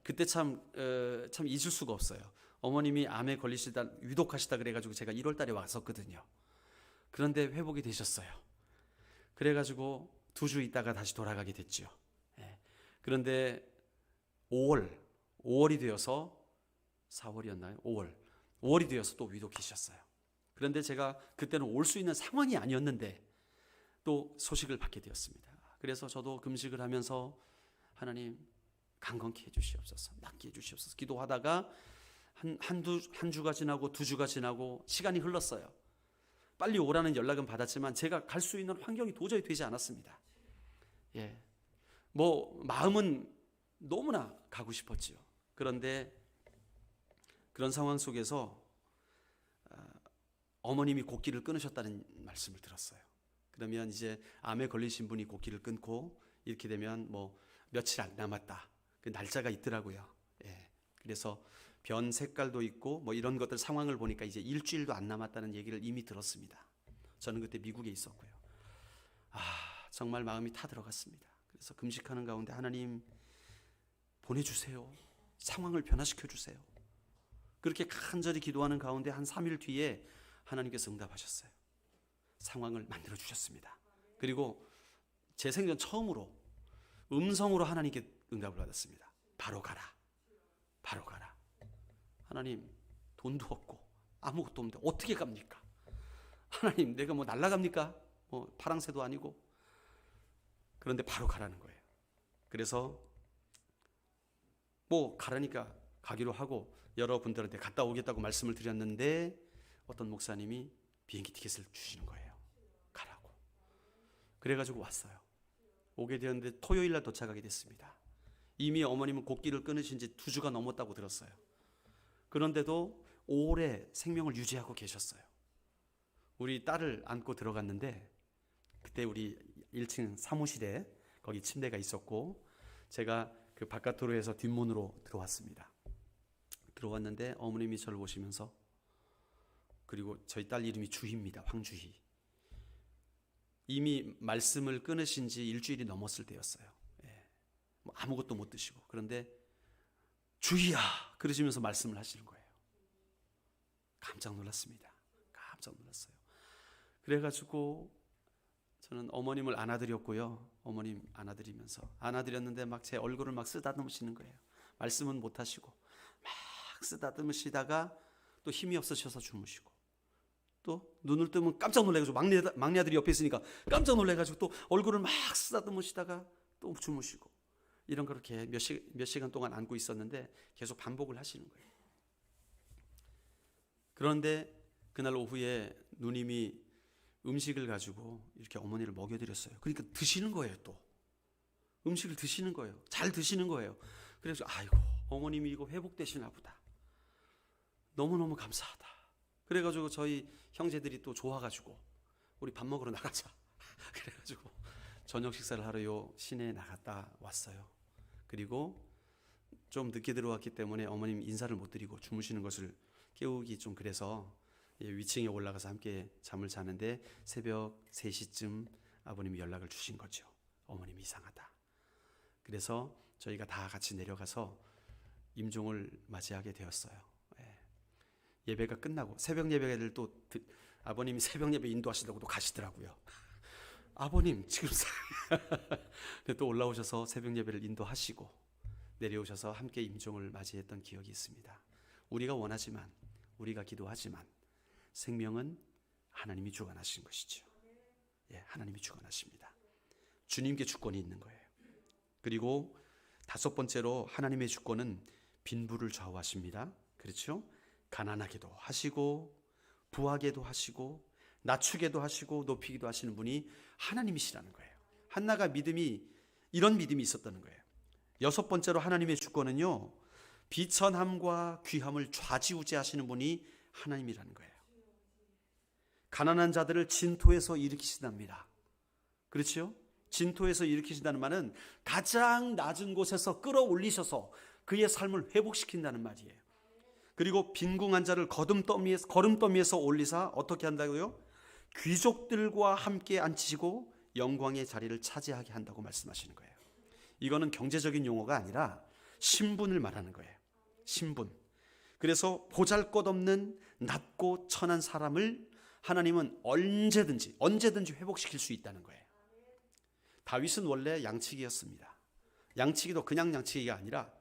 Speaker 1: 그때 참 잊을 수가 없어요. 어머님이 암에 걸리시다 위독하시다 그래가지고 제가 1월 달에 왔었거든요. 그런데 회복이 되셨어요. 그래가지고 2주 있다가 다시 돌아가게 됐죠. 그런데 5월이 되어서 4월이었나요? 5월이 되어서 또 위독해지셨어요. 그런데 제가 그때는 올 수 있는 상황이 아니었는데 또 소식을 받게 되었습니다. 그래서 저도 금식을 하면서 하나님 강건케 해주시옵소서, 낫게 해주시옵소서 기도하다가 한 주가 지나고 2주가 지나고 시간이 흘렀어요. 빨리 오라는 연락은 받았지만 제가 갈 수 있는 환경이 도저히 되지 않았습니다. 마음은 너무나 가고 싶었지요. 그런데 그런 상황 속에서 어머님이 곡기를 끊으셨다는 말씀을 들었어요. 그러면 이제 암에 걸리신 분이 곡기를 끊고 이렇게 되면 며칠 안 남았다, 그 날짜가 있더라고요. 그래서 변 색깔도 있고 이런 것들 상황을 보니까 이제 일주일도 안 남았다는 얘기를 이미 들었습니다. 저는 그때 미국에 있었고요. 정말 마음이 타들어갔습니다. 그래서 금식하는 가운데 하나님 보내주세요. 상황을 변화시켜 주세요. 그렇게 간절히 기도하는 가운데 한 3일 뒤에 하나님께서 응답하셨어요. 상황을 만들어 주셨습니다. 그리고 제 생전 처음으로 음성으로 하나님께 응답을 받았습니다. 바로 가라. 바로 가라. 하나님, 돈도 없고 아무것도 없는데 어떻게 갑니까? 하나님, 내가 날아갑니까? 파랑새도 아니고. 그런데 바로 가라는 거예요. 그래서 가라니까 가기로 하고 여러분들한테 갔다 오겠다고 말씀을 드렸는데 어떤 목사님이 비행기 티켓을 주시는 거예요. 가라고. 그래가지고 왔어요. 오게 되었는데 토요일 날 도착하게 됐습니다. 이미 어머님은 곡기를 끊으신 지 2주가 넘었다고 들었어요. 그런데도 오래 생명을 유지하고 계셨어요. 우리 딸을 안고 들어갔는데 그때 우리 1층 사무실에 거기 침대가 있었고 제가 그 바깥으로 해서 뒷문으로 들어왔습니다. 들어왔는데 어머님이 저를 보시면서, 그리고 저희 딸 이름이 주희입니다. 황주희. 이미 말씀을 끊으신 지 일주일이 넘었을 때였어요. 뭐 아무것도 못 드시고. 그런데 주희야 그러시면서 말씀을 하시는 거예요. 깜짝 놀랐습니다. 깜짝 놀랐어요. 그래가지고 저는 어머님을 안아드렸고요. 어머님 안아드리면서 안아드렸는데 막 제 얼굴을 막 쓰다듬으시는 거예요. 말씀은 못 하시고 막 쓰다듬으시다가 또 힘이 없으셔서 주무시고, 또 눈을 뜨면 깜짝 놀래가지고 막내 아들이 옆에 있으니까 깜짝 놀래가지고 또 얼굴을 막 쓰다듬으시다가 또 주무시고, 이런 그렇게 몇 시간 동안 안고 있었는데 계속 반복을 하시는 거예요. 그런데 그날 오후에 누님이 음식을 가지고 이렇게 어머니를 먹여드렸어요. 그러니까 드시는 거예요. 또 음식을 드시는 거예요. 잘 드시는 거예요. 그래서 아이고 어머님이 이거 회복되시나 보다, 너무너무 감사하다. 그래가지고 저희 형제들이 또 좋아가지고 우리 밥 먹으러 나가자 그래가지고 저녁 식사를 하러 요 시내에 나갔다 왔어요. 그리고 좀 늦게 들어왔기 때문에 어머님 인사를 못 드리고 주무시는 것을 깨우기 좀 그래서 위층에 올라가서 함께 잠을 자는데 새벽 3시쯤 아버님이 연락을 주신 거죠. 어머님이 이상하다. 그래서 저희가 다 같이 내려가서 임종을 맞이하게 되었어요. 예배가 끝나고 새벽 예배를 또 아버님이 새벽 예배 인도하시려고 또 가시더라고요. 아버님 지금 또 올라오셔서 새벽 예배를 인도하시고 내려오셔서 함께 임종을 맞이했던 기억이 있습니다. 우리가 원하지만, 우리가 기도하지만 생명은 하나님이 주관하신 것이죠. 하나님이 주관하십니다. 주님께 주권이 있는 거예요. 그리고 5번째로 하나님의 주권은 빈부를 좌우하십니다. 그렇죠? 가난하게도 하시고 부하게도 하시고 낮추게도 하시고 높이기도 하시는 분이 하나님이시라는 거예요. 한나가 이런 믿음이 있었다는 거예요. 6번째로 하나님의 주권은요, 비천함과 귀함을 좌지우지하시는 분이 하나님이라는 거예요. 가난한 자들을 진토에서 일으키신답니다. 그렇죠? 진토에서 일으키신다는 말은 가장 낮은 곳에서 끌어올리셔서 그의 삶을 회복시킨다는 말이에요. 그리고 빈궁한 자를 거름더미에서 올리사 어떻게 한다고요? 귀족들과 함께 앉히시고 영광의 자리를 차지하게 한다고 말씀하시는 거예요. 이거는 경제적인 용어가 아니라 신분을 말하는 거예요. 신분. 그래서 보잘것없는 낮고 천한 사람을 하나님은 언제든지 회복시킬 수 있다는 거예요. 다윗은 원래 양치기였습니다. 양치기도 그냥 양치기가 아니라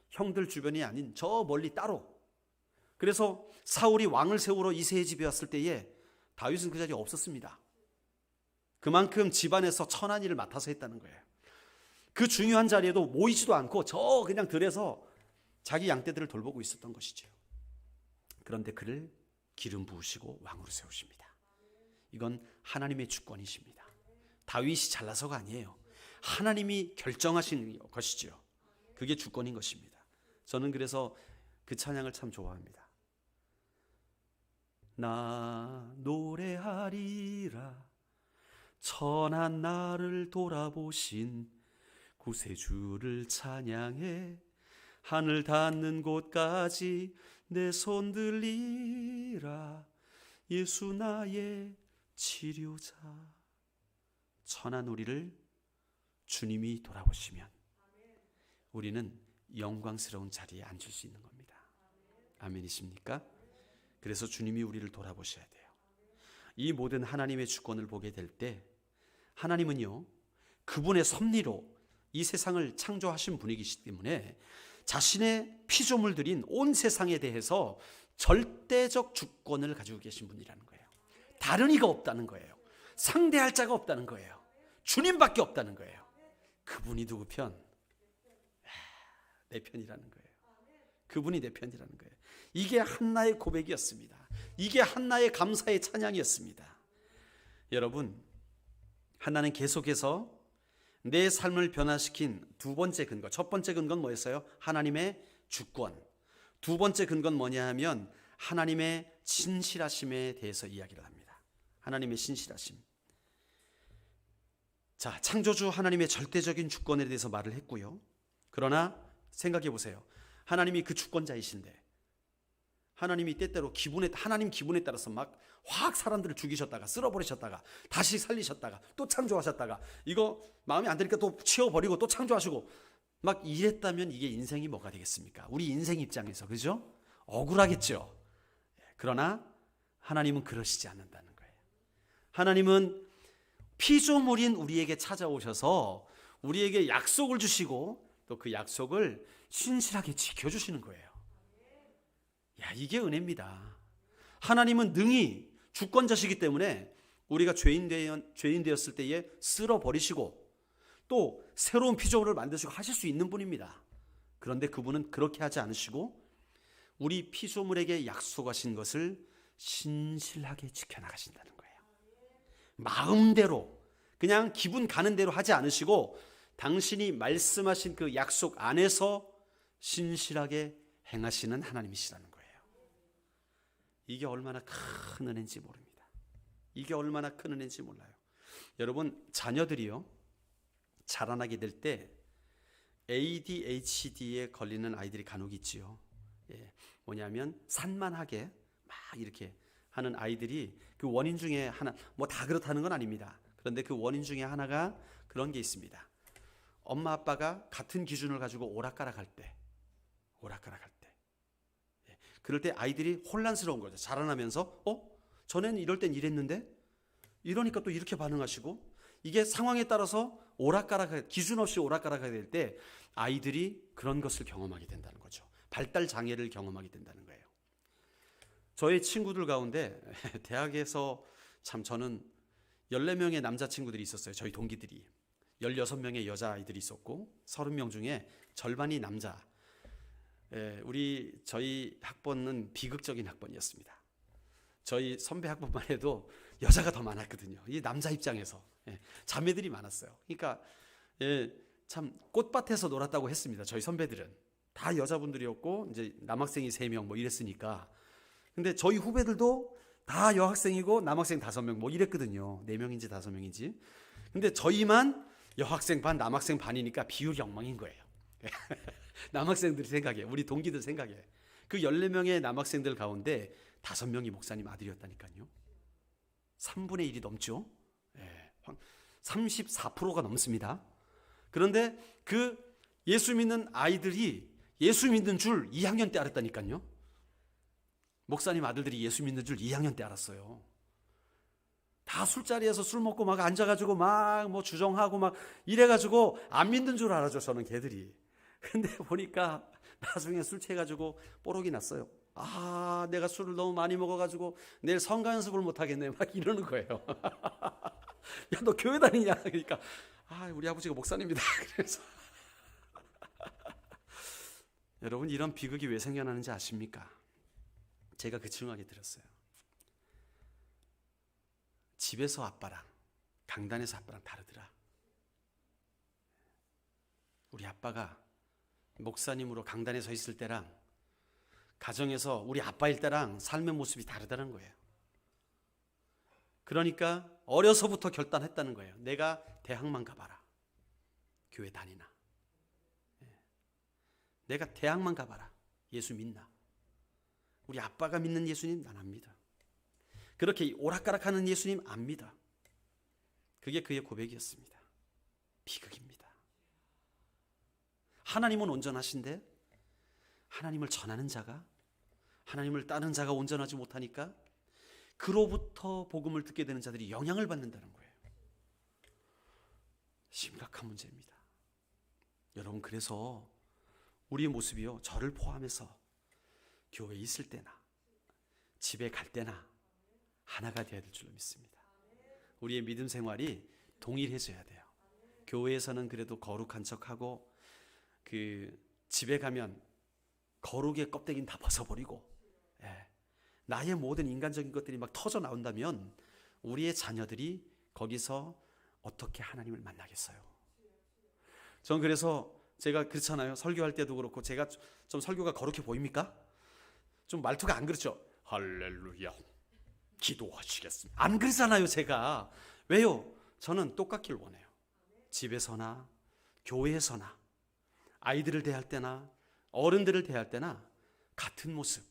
Speaker 1: 형들 주변이 아닌 저 멀리 따로. 그래서 사울이 왕을 세우러 이새의 집에 왔을 때에 다윗은 그 자리에 없었습니다. 그만큼 집안에서 천한 일을 맡아서 했다는 거예요. 그 중요한 자리에도 모이지도 않고 저 그냥 들에서 자기 양떼들을 돌보고 있었던 것이죠. 그런데 그를 기름 부으시고 왕으로 세우십니다. 이건 하나님의 주권이십니다. 다윗이 잘나서가 아니에요. 하나님이 결정하신 것이죠. 그게 주권인 것입니다. 저는 그래서 그 찬양을 참 좋아합니다. 나 노래하리라 천한 나를 돌아보신 구세주를 찬양해 하늘 닿는 곳까지 내 손 들리라 예수 나의 치료자. 천한 우리를 주님이 돌아보시면 우리는 영광스러운 자리에 앉을 수 있는 겁니다. 아멘이십니까? 그래서 주님이 우리를 돌아보셔야 돼요. 이 모든 하나님의 주권을 보게 될 때 하나님은요, 그분의 섭리로 이 세상을 창조하신 분이기 때문에 자신의 피조물 들인 온 세상에 대해서 절대적 주권을 가지고 계신 분이라는 거예요. 다른 이가 없다는 거예요. 상대할 자가 없다는 거예요. 주님밖에 없다는 거예요. 그분이 누구 편? 내 편이라는 거예요. 그분이 내 편이라는 거예요. 이게 한나의 고백이었습니다. 이게 한나의 감사의 찬양이었습니다. 여러분, 한나는 계속해서 내 삶을 변화시킨 두 번째 근거, 첫 번째 근거는 뭐였어요? 하나님의 주권. 두 번째 근거는 뭐냐 하면 하나님의 신실하심에 대해서 이야기를 합니다. 하나님의 신실하심. 자, 창조주 하나님의 절대적인 주권에 대해서 말을 했고요. 그러나 생각해 보세요. 하나님이 그 주권자이신데 하나님이 때때로 하나님 기분에 따라서 막 확 사람들을 죽이셨다가 쓸어버리셨다가 다시 살리셨다가 또 창조하셨다가 이거 마음에 안 드니까 또 치워버리고 또 창조하시고 막 이랬다면 이게 인생이 뭐가 되겠습니까? 우리 인생 입장에서, 그죠? 억울하겠죠. 그러나 하나님은 그러시지 않는다는 거예요. 하나님은 피조물인 우리에게 찾아오셔서 우리에게 약속을 주시고 또 그 약속을 신실하게 지켜주시는 거예요. 야, 이게 은혜입니다. 하나님은 능히 주권자시기 때문에 우리가 죄인 되었을 때에 쓸어버리시고 또 새로운 피조물을 만드시고 하실 수 있는 분입니다. 그런데 그분은 그렇게 하지 않으시고 우리 피조물에게 약속하신 것을 신실하게 지켜나가신다는 거예요. 마음대로 그냥 기분 가는 대로 하지 않으시고 당신이 말씀하신 그 약속 안에서 신실하게 행하시는 하나님이시라는 거예요. 이게 얼마나 큰 은혜인지 모릅니다. 이게 얼마나 큰 은혜인지 몰라요. 여러분, 자녀들이요, 자라나게 될 때 ADHD에 걸리는 아이들이 간혹 있지요. 뭐냐면 산만하게 막 이렇게 하는 아이들이 그 원인 중에 하나, 뭐 다 그렇다는 건 아닙니다. 그런데 그 원인 중에 하나가 그런 게 있습니다. 엄마 아빠가 같은 기준을 가지고 오락가락할 때 그럴 때 아이들이 혼란스러운 거죠. 자라나면서 전에는 이럴 땐 이랬는데 이러니까 또 이렇게 반응하시고 이게 상황에 따라서 기준 없이 오락가락하게 될 때 아이들이 그런 것을 경험하게 된다는 거죠. 발달 장애를 경험하게 된다는 거예요. 저의 친구들 가운데 대학에서 참 저는 14명의 남자친구들이 있었어요. 저희 동기들이. 16명의 여자아이들이 있었고 30명 중에 절반이 남자. 저희 학번은 비극적인 학번이었습니다. 저희 선배 학번만 해도 여자가 더 많았거든요. 이 남자 입장에서 자매들이 많았어요. 그러니까 참 꽃밭에서 놀았다고 했습니다. 저희 선배들은 다 여자분들이었고 이제 남학생이 3명 뭐 이랬으니까. 근데 저희 후배들도 다 여학생이고 남학생 5명 뭐 이랬거든요. 4명인지 5명인지. 근데 저희만 여학생 반 남학생 반이니까 비율이 엉망인 거예요. 남학생들 생각에, 우리 동기들 생각에 그 14명의 남학생들 가운데 5명이 목사님 아들이었다니까요. 3분의 1이 넘죠. 34%가 넘습니다. 그런데 그 예수 믿는 아이들이 예수 믿는 줄 2학년 때 알았다니까요. 목사님 아들들이 예수 믿는 줄 2학년 때 알았어요. 다 술자리에서 술 먹고 막 앉아가지고 막 뭐 주정하고 막 이래가지고 안 믿는 줄 알았죠, 저는 걔들이. 근데 보니까 나중에 술 취해가지고 뽀록이 났어요. 아, 내가 술을 너무 많이 먹어가지고 내일 성가 연습을 못하겠네 막 이러는 거예요. 야, 너 교회 다니냐? 그러니까 우리 아버지가 목사님이다. 그래서 여러분, 이런 비극이 왜 생겨나는지 아십니까? 제가 그 층하게 들었어요. 집에서 아빠랑 강단에서 아빠랑 다르더라. 우리 아빠가 목사님으로 강단에 서 있을 때랑 가정에서 우리 아빠일 때랑 삶의 모습이 다르다는 거예요. 그러니까 어려서부터 결단했다는 거예요. 내가 대학만 가봐라. 교회 다니나. 내가 대학만 가봐라. 예수 믿나. 우리 아빠가 믿는 예수님 난 안 믿어. 그렇게 오락가락하는 예수님 안 믿어. 그게 그의 고백이었습니다. 비극입니다. 하나님은 온전하신데 하나님을 전하는 자가, 하나님을 따르는 자가 온전하지 못하니까 그로부터 복음을 듣게 되는 자들이 영향을 받는다는 거예요. 심각한 문제입니다. 여러분, 그래서 우리의 모습이요, 저를 포함해서 교회에 있을 때나 집에 갈 때나 하나가 되어야 될 줄로 믿습니다. 우리의 믿음 생활이 동일해져야 돼요. 교회에서는 그래도 거룩한 척하고 집에 가면 거룩의 껍데기는 다 벗어버리고 나의 모든 인간적인 것들이 막 터져 나온다면 우리의 자녀들이 거기서 어떻게 하나님을 만나겠어요? 전 그래서 제가 그렇잖아요. 설교할 때도 그렇고 제가 좀 설교가 거룩해 보입니까? 좀 말투가 안 그렇죠. 할렐루야 기도하시겠습니다. 안 그러잖아요 제가. 왜요? 저는 똑같길 원해요. 집에서나 교회에서나 아이들을 대할 때나 어른들을 대할 때나 같은 모습.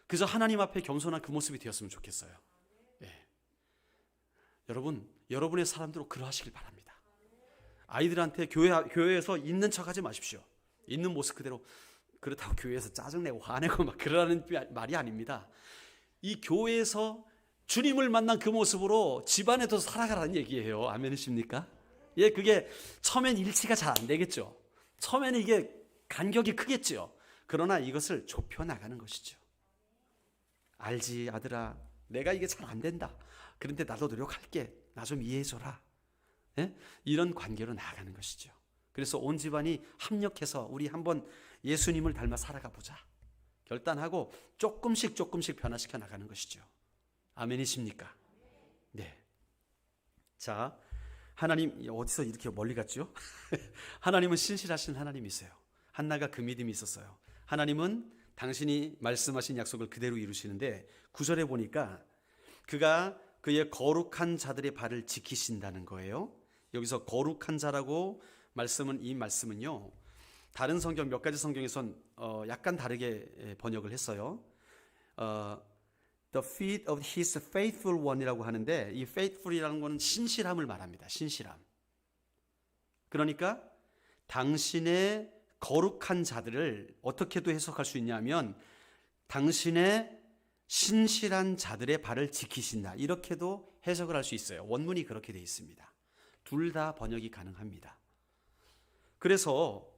Speaker 1: 그저 하나님 앞에 겸손한 그 모습이 되었으면 좋겠어요. 예. 여러분, 여러분의 사람대로 그러하시길 바랍니다. 아이들한테 교회에서 있는 척하지 마십시오. 있는 모습 그대로. 그렇다고 교회에서 짜증내고 화내고 막 그러라는 말이 아닙니다. 이 교회에서 주님을 만난 그 모습으로 집안에도 살아가라는 얘기예요. 아멘이십니까? 예, 그게 처음엔 일치가 잘 안 되겠죠. 처음에는 이게 간격이 크겠죠. 그러나 이것을 좁혀 나가는 것이죠. 알지 아들아, 내가 이게 잘 안 된다. 그런데 나도 노력할게. 나 좀 이해해줘라. 예? 이런 관계로 나아가는 것이죠. 그래서 온 집안이 합력해서 우리 한번 예수님을 닮아 살아가 보자 결단하고 조금씩 변화시켜 나가는 것이죠. 아멘이십니까? 네. 자, 하나님 어디서 이렇게 멀리 갔죠? 하나님은 신실하신 하나님이세요. 한나가 그 믿음이 있었어요. 하나님은 당신이 말씀하신 약속을 그대로 이루시는데 9절에 보니까 그가 그의 거룩한 자들의 발을 지키신다는 거예요. 여기서 거룩한 자라고 이 말씀은요. 다른 성경 몇 가지 성경에선 약간 다르게 번역을 했어요. The feet of his faithful one이라고 하는데 이 faithful이라는 것은 신실함을 말합니다. 신실함. 그러니까 당신의 거룩한 자들을 어떻게도 해석할 수 있냐면 당신의 신실한 자들의 발을 지키신다. 이렇게도 해석을 할 수 있어요. 원문이 그렇게 되어 있습니다. 둘 다 번역이 가능합니다. 그래서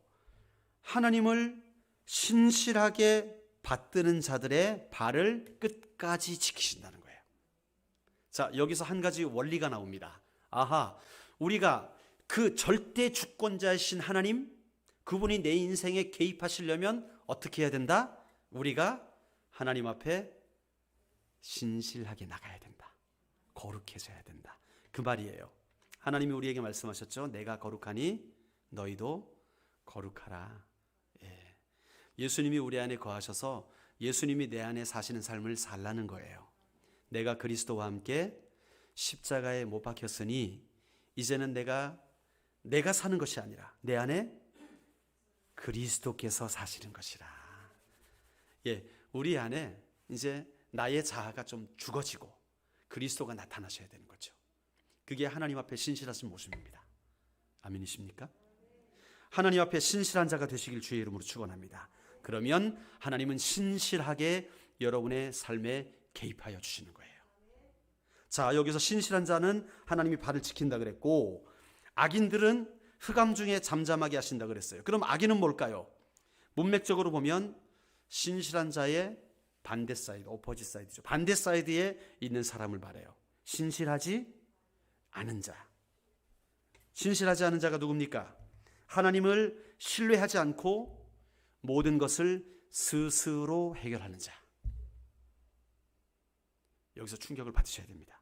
Speaker 1: 하나님을 신실하게 받드는 자들의 발을 끝까지 지키신다는 거예요. 자, 여기서 한 가지 원리가 나옵니다. 아하, 우리가 그 절대 주권자이신 하나님, 그분이 내 인생에 개입하시려면 어떻게 해야 된다? 우리가 하나님 앞에 신실하게 나가야 된다. 거룩해져야 된다. 그 말이에요. 하나님이 우리에게 말씀하셨죠. 내가 거룩하니 너희도 거룩하라. 예수님이 우리 안에 거하셔서 예수님이 내 안에 사시는 삶을 살라는 거예요. 내가 그리스도와 함께 십자가에 못 박혔으니 이제는 내가 사는 것이 아니라 내 안에 그리스도께서 사시는 것이라. 우리 안에 이제 나의 자아가 좀 죽어지고 그리스도가 나타나셔야 되는 거죠. 그게 하나님 앞에 신실하신 모습입니다. 아멘이십니까? 하나님 앞에 신실한 자가 되시길 주의 이름으로 축원합니다. 그러면 하나님은 신실하게 여러분의 삶에 개입하여 주시는 거예요. 자, 여기서 신실한 자는 하나님이 발을 지킨다 그랬고 악인들은 흑암 중에 잠잠하게 하신다 그랬어요. 그럼 악인은 뭘까요? 문맥적으로 보면 신실한 자의 반대 사이드, 오퍼짓 사이드죠. 반대 사이드에 있는 사람을 말해요. 신실하지 않은 자. 신실하지 않은 자가 누굽니까? 하나님을 신뢰하지 않고 모든 것을 스스로 해결하는 자. 여기서 충격을 받으셔야 됩니다.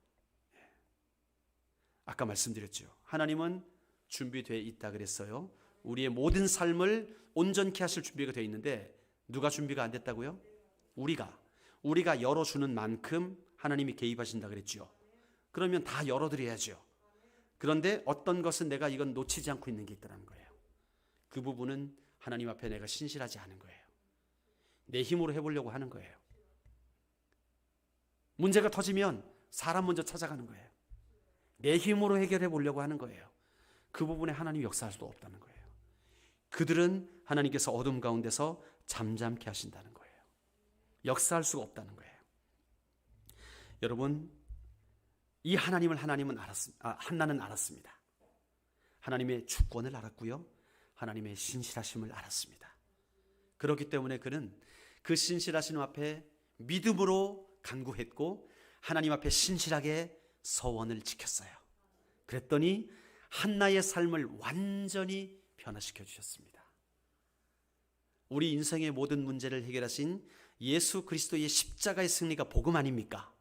Speaker 1: 아까 말씀드렸죠. 하나님은 준비되어 있다 그랬어요. 우리의 모든 삶을 온전케 하실 준비가 되어 있는데 누가 준비가 안 됐다고요? 우리가 열어주는 만큼 하나님이 개입하신다 그랬죠. 그러면 다 열어드려야죠. 그런데 어떤 것은 내가 이건 놓치지 않고 있는 게 있다는 거예요. 그 부분은 하나님 앞에 내가 신실하지 않은 거예요. 내 힘으로 해보려고 하는 거예요. 문제가 터지면 사람 먼저 찾아가는 거예요. 내 힘으로 해결해 보려고 하는 거예요. 그 부분에 하나님이 역사할 수 없다는 거예요. 그들은 하나님께서 어둠 가운데서 잠잠케 하신다는 거예요. 역사할 수가 없다는 거예요. 여러분, 이 한나는 알았습니다. 하나님의 주권을 알았고요. 하나님의 신실하심을 알았습니다. 그렇기 때문에 그는 그 신실하심 앞에 믿음으로 간구했고 하나님 앞에 신실하게 서원을 지켰어요. 그랬더니 한나의 삶을 완전히 변화시켜 주셨습니다. 우리 인생의 모든 문제를 해결하신 예수 그리스도의 십자가의 승리가 복음 아닙니까?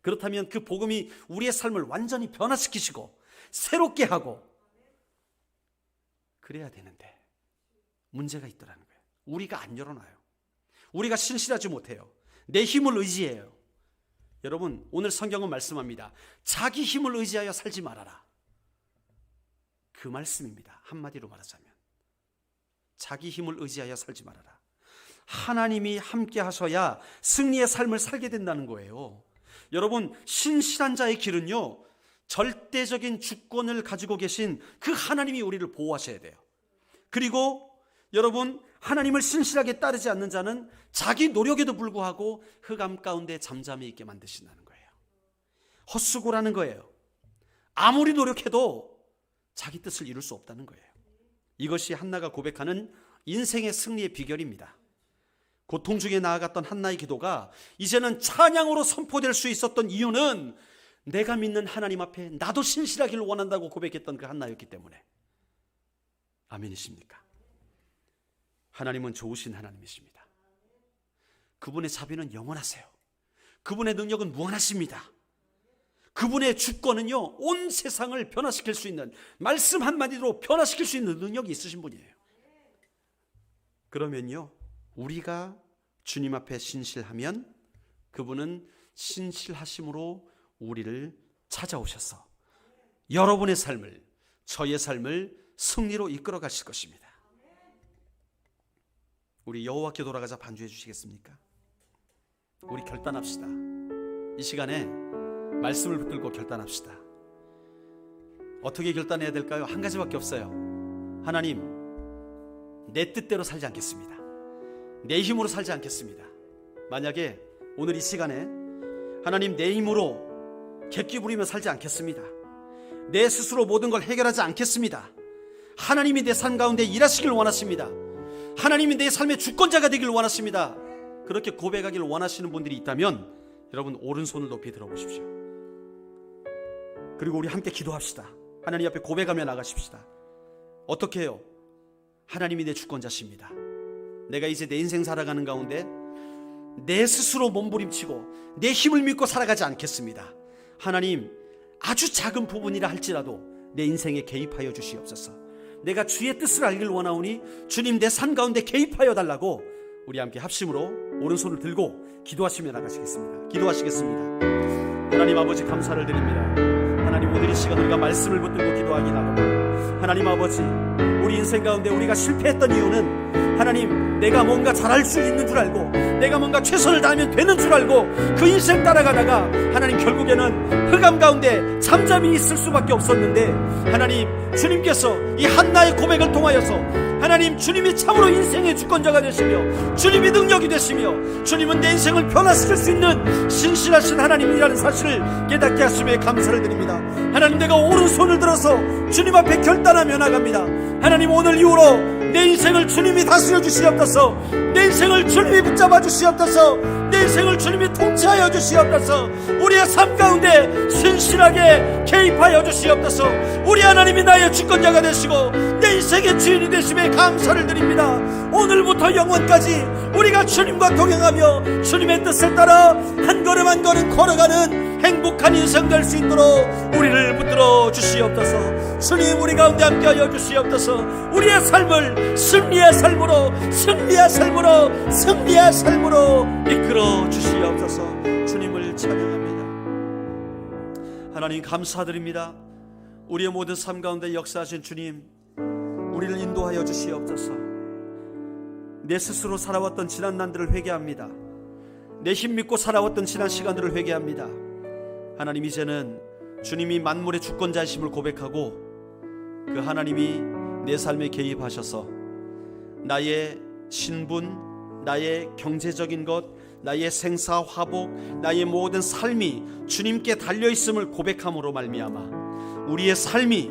Speaker 1: 그렇다면 그 복음이 우리의 삶을 완전히 변화시키시고 새롭게 하고 그래야 되는데 문제가 있더라는 거예요. 우리가 안 열어놔요. 우리가 신실하지 못해요. 내 힘을 의지해요. 여러분, 오늘 성경은 말씀합니다. 자기 힘을 의지하여 살지 말아라. 그 말씀입니다. 한마디로 말하자면 자기 힘을 의지하여 살지 말아라. 하나님이 함께 하셔야 승리의 삶을 살게 된다는 거예요. 여러분, 신실한 자의 길은요, 절대적인 주권을 가지고 계신 그 하나님이 우리를 보호하셔야 돼요. 그리고 여러분, 하나님을 신실하게 따르지 않는 자는 자기 노력에도 불구하고 흑암 가운데 잠잠히 있게 만드신다는 거예요. 헛수고라는 거예요. 아무리 노력해도 자기 뜻을 이룰 수 없다는 거예요. 이것이 한나가 고백하는 인생의 승리의 비결입니다. 고통 중에 나아갔던 한나의 기도가 이제는 찬양으로 선포될 수 있었던 이유는 내가 믿는 하나님 앞에 나도 신실하기를 원한다고 고백했던 그 한나였기 때문에. 아멘이십니까? 하나님은 좋으신 하나님이십니다. 그분의 자비는 영원하세요. 그분의 능력은 무한하십니다. 그분의 주권은요, 온 세상을 변화시킬 수 있는, 말씀 한마디로 변화시킬 수 있는 능력이 있으신 분이에요. 그러면요, 우리가 주님 앞에 신실하면 그분은 신실하심으로 우리를 찾아오셔서 여러분의 삶을, 저의 삶을 승리로 이끌어 가실 것입니다. 우리 여호와께 돌아가자 반주해 주시겠습니까? 우리 결단합시다. 이 시간에 말씀을 붙들고 결단합시다. 어떻게 결단해야 될까요? 한 가지밖에 없어요. 하나님, 내 뜻대로 살지 않겠습니다. 내 힘으로 살지 않겠습니다. 만약에 오늘 이 시간에 하나님, 내 힘으로 객기 부리며 살지 않겠습니다. 내 스스로 모든 걸 해결하지 않겠습니다. 하나님이 내 삶 가운데 일하시길 원하십니다. 하나님이 내 삶의 주권자가 되길 원하십니다. 그렇게 고백하기를 원하시는 분들이 있다면 여러분, 오른손을 높이 들어보십시오. 그리고 우리 함께 기도합시다. 하나님 앞에 고백하며 나가십시다. 어떻게 해요? 하나님이 내 주권자십니다. 내가 이제 내 인생 살아가는 가운데 내 스스로 몸부림치고 내 힘을 믿고 살아가지 않겠습니다. 하나님, 아주 작은 부분이라 할지라도 내 인생에 개입하여 주시옵소서. 내가 주의 뜻을 알길 원하오니 주님, 내 삶 가운데 개입하여 달라고 우리 함께 합심으로 오른손을 들고 기도하시며 나가시겠습니다. 기도하시겠습니다. 하나님 아버지, 감사를 드립니다. 하나님, 오늘 이 시간 우리가 말씀을 붙들고 기도하기 나갑니다. 하나님 아버지, 우리 인생 가운데 우리가 실패했던 이유는 하나님, 내가 뭔가 잘할 수 있는 줄 알고 내가 뭔가 최선을 다하면 되는 줄 알고 그 인생 따라가다가 하나님, 결국에는 흑암 가운데 잠잠히 있을 수밖에 없었는데 하나님, 주님께서 이 한나의 고백을 통하여서 하나님, 주님이 참으로 인생의 주권자가 되시며 주님이 능력이 되시며 주님은 내 인생을 변화시킬 수 있는 신실하신 하나님이라는 사실을 깨닫게 하심에 감사를 드립니다. 하나님, 내가 오른손을 들어서 주님 앞에 결단하며 나갑니다. 하나님, 오늘 이후로 내 인생을 주님이 다스려 주시옵소서. 내 인생을 주님이 붙잡아 주시옵소서. 내 인생을 주님이 통치하여 주시옵소서. 우리의 삶 가운데 신실하게 개입하여 주시옵소서. 우리 하나님이 나의 주권자가 되시고 내 인생의 주인이 되심에 감사를 드립니다. 오늘부터 영원까지 우리가 주님과 동행하며 주님의 뜻을 따라 한 걸음 한 걸음 걸어가는 행복한 인생 될 수 있도록 우리를 붙들어 주시옵소서. 주님, 우리 가운데 함께하여 주시옵소서. 우리의 삶을 승리의 삶으로, 승리의 삶으로, 승리의 삶으로 이끌어 주시옵소서. 주님을 찬양합니다. 하나님, 감사드립니다. 우리의 모든 삶 가운데 역사하신 주님, 우리를 인도하여 주시옵소서. 내 스스로 살아왔던 지난 날들을 회개합니다. 내 힘 믿고 살아왔던 지난 시간들을 회개합니다. 하나님, 이제는 주님이 만물의 주권자이심을 고백하고 그 하나님이 내 삶에 개입하셔서 나의 신분, 나의 경제적인 것, 나의 생사 화복, 나의 모든 삶이 주님께 달려있음을 고백함으로 말미암아 우리의 삶이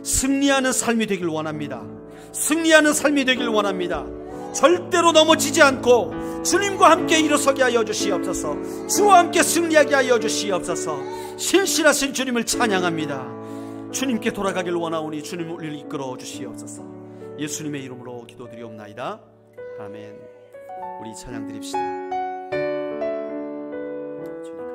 Speaker 1: 승리하는 삶이 되길 원합니다. 승리하는 삶이 되길 원합니다. 절대로 넘어지지 않고 주님과 함께 일어서게 하여 주시옵소서. 주와 함께 승리하게 하여 주시옵소서. 신실하신 주님을 찬양합니다. 주님께 돌아가길 원하오니 주님, 우리를 이끌어 주시옵소서. 예수님의 이름으로 기도드리옵나이다. 아멘. 우리 찬양 드립시다.